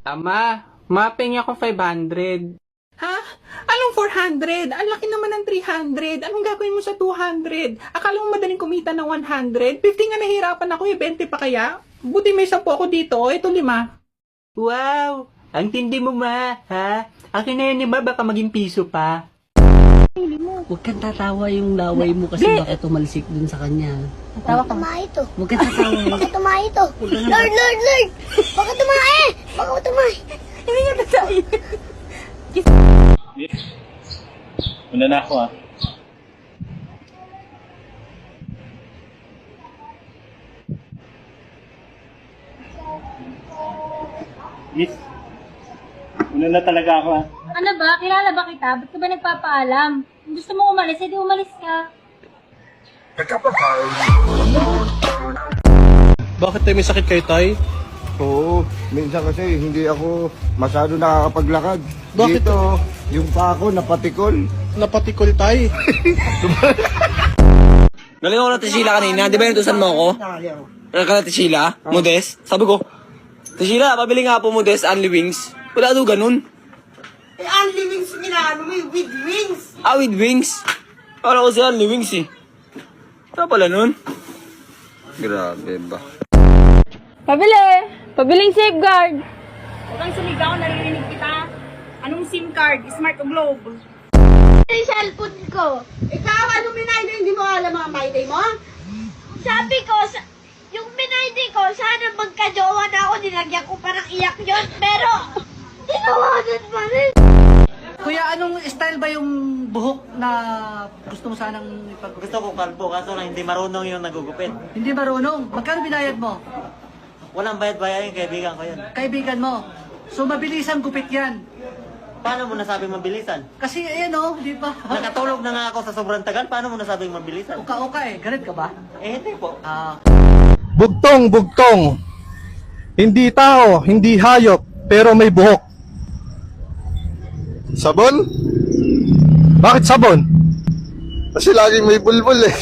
Ama, mapping ako 500. Ha? Anong 400? Ang laki naman ng 300. Anong gagawin mo sa 200? Akala mo madaling kumita ng 100? 50 nga nahirapan ako 20 pa kaya? Buti may 10 ako dito, ito 5. Wow! Ang tindi mo ma, ha? Akin na yan baka maging piso pa. Huwag kang tatawa yung laway mo kasi baka tumalsik dun sa kanya. Tawa ka. Tumae ito. Huwag kang tatawa. Baka tumae ito. Lord! Baka tumae! Baka tumae! Hindi niya tatay. Una na ako Yes. Una na talaga ako Ano ba? Kilala ba kita? Ba't ka ba nagpapaalam? Kung gusto mo umalis, edi umalis ka. Bakit tayo may sakit kayo, Tay? Oo, minsan kasi hindi ako masyado nakakapaglakad. Bakit? Dito, yung pa ako napatikol. Napatikol, Tay. Galing ako na Tishila kanina, di ba inutusan mo ako? Ano ka na Tishila? Modest? Sabi ko, Tishila, pabili nga po Modest, Only Wings. Wala daw ganun. Eh, only wings minaano mo with wings. Ah, with wings? Kala ko si Only Wings eh. Saan pala nun? Grabe ba? Pabiling safeguard! Huwag kang sumigaw, naririnig kita. Anong SIM card? Smart o Globe? Yung cellphone ko. Ikaw, ano minayday? Hindi mo alam mga mayday mo? Sabi ko, yung pinaydi ko, sana magka-jowa na ako, nilagyan ko parang iyak yun. Pero, tinawanan pa rin. Kuya, anong style ba yung buhok na gusto mo sanang Gusto ko kalbo, kaso lang hindi marunong yung nagugupit. Hindi marunong. Magkano binayad mo? Walang bayad-bayad yung kaibigan ko yun. Kaibigan mo. So, mabilisan gupit yan. Paano mo nasabing mabilisan? Kasi, ayan o, di ba? Nakatulog na nga ako sa sobrang tagal, paano mo nasabing mabilisan? Uka-uka eh. Galit ka ba? Eh, hindi po. Bugtong. Hindi tao, hindi hayop, pero may buhok. Sabon? Bakit sabon? Kasi laging may bulbul eh.